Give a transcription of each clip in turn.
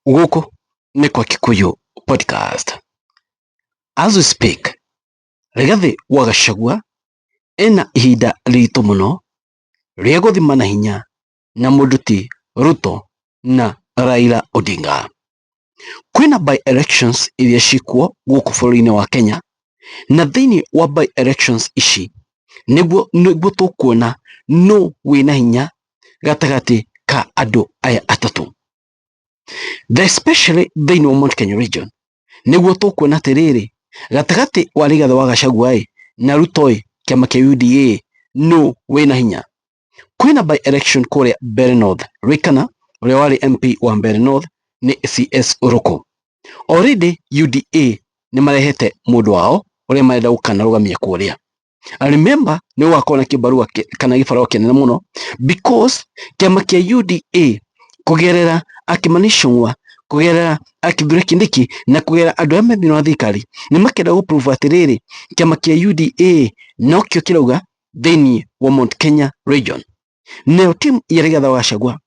Guku ni kwa Kikuyu podcast. As we speak, Rigathi wa Gachagua ena ihinda rito muno ria guthimana hinya na mundu ti Ruto na Raila Odinga. Kwina by elections iria cikuo guku bũrũri-inĩ wa Kenya, na thĩinĩ wa by elections ici nĩguo tukuona no wina hinya gatagati ka andu aya atatu. Especially thĩinĩ wa Mount Kenya region nĩguo tukuona atiriri gatagati wa Rigathi wa Gachagua na Ruto kiama kia UDA no wina hinya. Kwina by election kuria Mbeere North, Rikana uria wari MP wa Mbeere North ni CS Uruku. Already UDA ni marehete mundu wao uria marenda gukana rugamia kuria. I remember ni wakona kibarua kana gibarua kinene muno because kiama kia UDA kugerera Kimani Ichung'wah, kugerera Kithure Kindiki na kugerera andu amwe thĩinĩ wa thirikari ni makenda guprove atiriri kiama kia UDA nokio kirauga thĩinĩ wa Mount Kenya region. Now team ya Rigathi wa Gachagua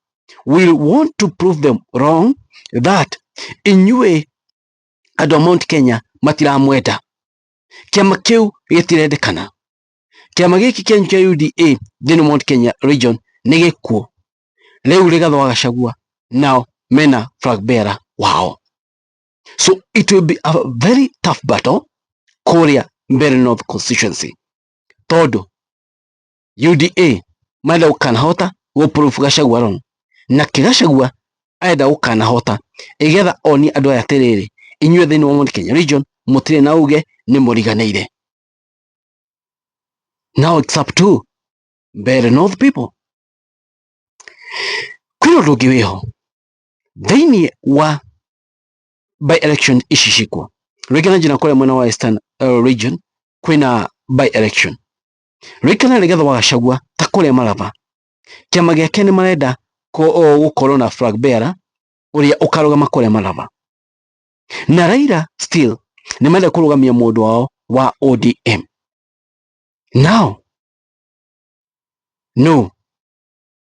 will want to prove them wrong that inyue andu a Mount Kenya matiramwenda, kiama kiu gitirendekana, kiama giki kia UDA thĩinĩ wa Mount Kenya region ni gikuo. Riu Rigathi wa Gachagua now mena flag bearer wao, so it will be a very tough battle kuria Mbeere North constituency todo UDA maenda gukana hota guprove Gachagua wrong na Gachagua aenda gukana hota igetha oni andu aya atiriri inyue thĩinĩ wa Mount Kenya region mutire na uge ni muriganeire. Now it's up to Mbeere North people. Kwina undu ungi wiho thĩinĩ wa by election ici cikwo Rikana njina kuria mwena wa Eastern region kwina by election. Rikana Rigathi wa Gachagua ta kuria Malava kiama giake ni marenda gukorwo na flag bearer uria ukarugama kuria Malava, na Raila still ni marenda kurugamia mundu wao wa ODM. Now no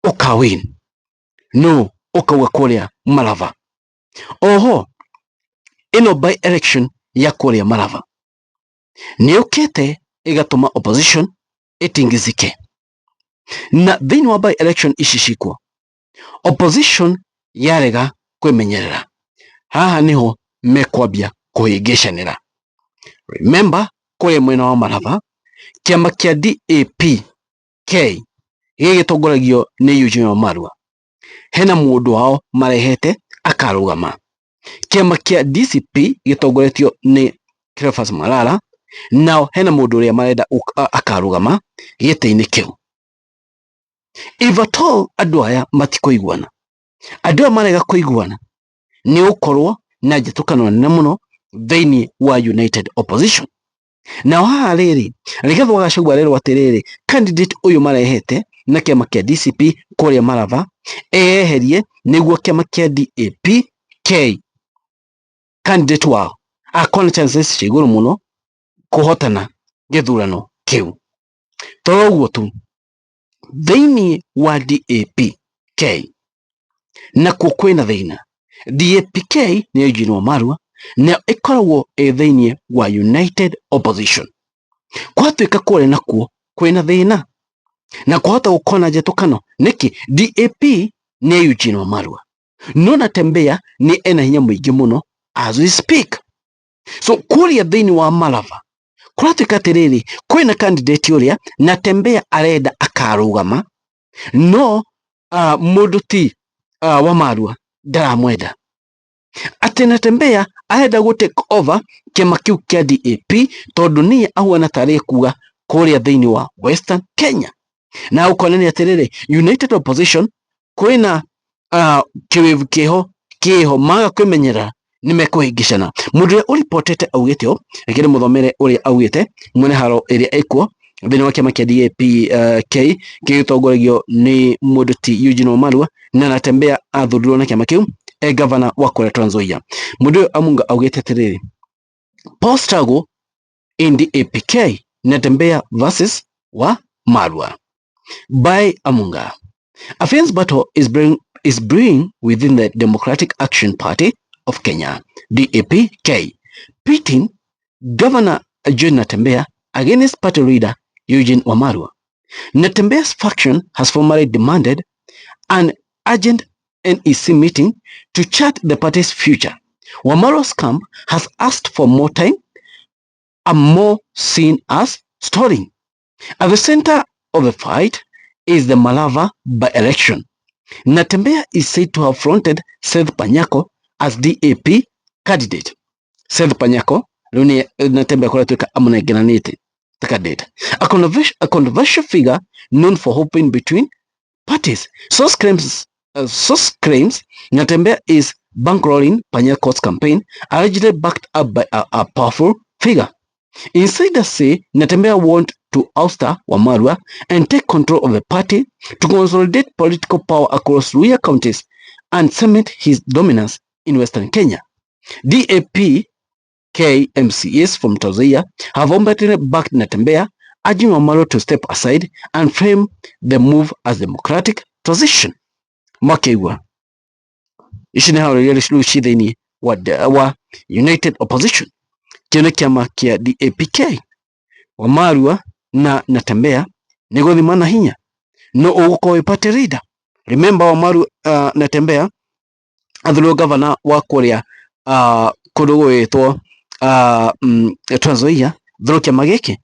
ukawin no ukauga kuria Malava. Oho ino by election ya kuria Malava ni ukete igatuma opposition itingizike, na thĩinĩ wa by election ici cikwo opposition yarega kwimenyerera. Haha niho mekwambia kuhingicanira. Remember kuria mwena wa Malava kiama kia DAP-K gigitongoragio ni Eugene Wamalwa hena mundu wao marehete akarugama. Kiama kia DCP gitongoretio ni Cleophas Malala nao hena mundu uria marenda akarugama giti-ini kiu. If at all andu aya matikuiguana, andu aya marega kuiguana ni ukorwo na njatukano nene muno thĩinĩ wa United Opposition. Na haha riri Rigathi wa Gachagua rero atiriri candidate uyu marehete na kiama kia DCP kuria Malava eherie niguo kiama kia DAP-K candidate wao akona chances cia iguru muno kuhotana githurano kiu. Toguo tu thĩinĩ wa DAP-K na kwina thĩina. DAP-K ni Eugene Wamalwa na ikoragwo thĩinĩ wa United Opposition. Kwatuika kuria nakuo kwina thĩina na kwahota gukona njatukano niki DAP ni Eugene Wamalwa no Natembeya ni ena hinya muingi muno as we speak. So kuria thĩinĩ wa Malava kuratuika atiriri kwina candidate uria Natembeya arenda akarugama no mundu ti Wamalwa ndaramwenda. Ati Natembeya arenda go take over kiama kiu kia DAP tondu ni ahuana tari kuga kuria thĩinĩ wa Western Kenya. Na ukonania atiriri United Opposition kwina kiwivu kiho maga kwimenyera ni mekuhingicana. Mundu uria uripotete augite o ngire muthomere uria augite mwene haro iria ikwo thĩinĩ wa kiama kia DAP-K gitongoragio ni mundu ti Eugene Wamalwa na Natembeya athurirwo na kiama kiu governor wa kuria Trans Nzoia. Mundu amunga augite atiriri post struggle in DAP-K Natembeya versus Wamalwa by Amunga. A fierce battle is is brewing within the Democratic Action Party of Kenya, DAP-K, pitting Governor John Natembeya against party leader Eugene Wamalwa. Natembeya's faction has formally demanded an urgent NEC meeting to chart the party's future. Wamalwa's camp has asked for more time and more seen as stalling. At the center of the fight is the Malava by-election. Natembeya is said to have fronted Seth Panyako as DAP candidate. Seth Panyako Natembeya kuratwika amunegeranite the candidate. A controversial figure known for hopping between parties. Source claims Natembeya is bankrolling Panyako's campaign, allegedly backed up by a powerful figure. Insiders say Natembeya want to oust Wamalwa and take control of the party to consolidate political power across Luhya counties and cement his dominance in Western Kenya. DAP-K MCAs from Tanzania have openly backed Natembeya, urging Wamalwa to step aside and frame the move as democratic transition. Makewa ishine hao suluhishi thini wa United Opposition kino kiama kia DAP-K. Wamalwa na Natembeya ni guthimana hinya no uguko ipate leader. Remember Wamalwa Natembeya athurwo governor wa kuria kundu gwitwo Trans Nzoia thurwo kiama giki,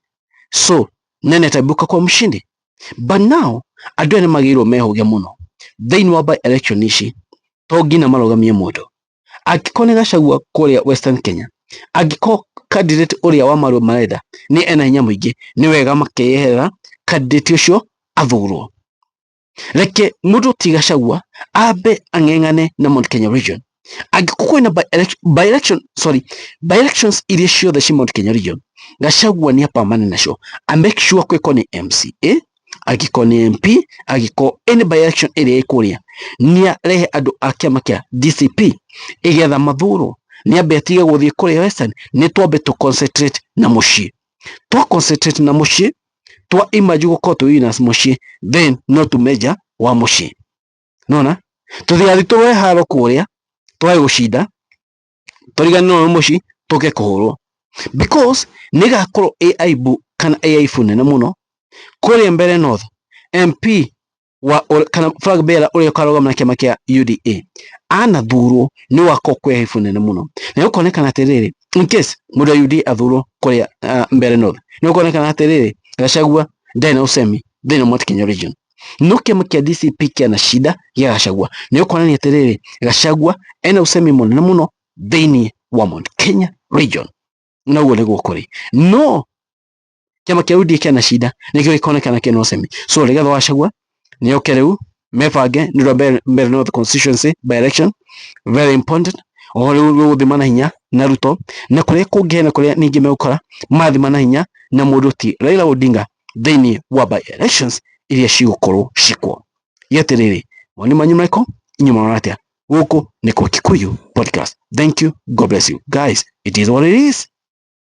so nene taibuka kwa mshindi. But now andu ene magirwo mehoge muno thini wa by election ici to ngina marogamie mundu angikone Gachagua kuria Western Kenya, angiko candidate uria Wamalwa marenda ni ena hinya muingi, ni wega makeyeherera candidate ucio athurwo. Reke mundu ti Gachagua abe ang'eng'ane na Mount Kenya region. Angiko na by elections iria ciothe ci Mount Kenya region, Gachagua ni apamane nacio, a make sure kwiko ni MCA, agiko ni MP, agiko any by election iria ikuria ni rehe andu a kiama kia DCP igetha mathuro ni ambe atiga guthie kuria Western. Ni twambe to concentrate na mucii, twa concentrate na mucii, twa imagine gukorwo tu winners mucii, then no to measure wa mucii. Nona tuthiathi tuwe haro kuria twa gucinda turigane no mucii tuke kuhurwo, because niga korwo AI bu kana AI funene muno kuria mbere north. MP wa kana flag bearer uria ukarugama na kiama kia UDA ana thurwo ni wako kwe hifunene muno, na ukonekana atiriri in case muda UDA athurwo kuria mbere north, ni ukonekana atiriri Gachagua ndena usemi thina Mount Kenya region. No kiama kia DCP kia na shida ya Gachagua, ni ukonekana atiriri Gachagua ena usemi munene muno thini wa Mount Kenya region. Na uone gukuri no kiama kia UDA kia na shida nikio ikonekana kia no usemi, so rigatho Gachagua ni okereu mefange ni mbere north constituency by election very important. Oho thimana hinya na Ruto na kuria kungi na kuria ningi meukora mathimana hinya na mundu ti Raila Odinga thini wa by elections iria cigukorwo cikwo. Yeterere moni manyu maiko inyuma waratia guku ni kwa Kikuyu podcast. Thank you, God bless you guys, it is what it is.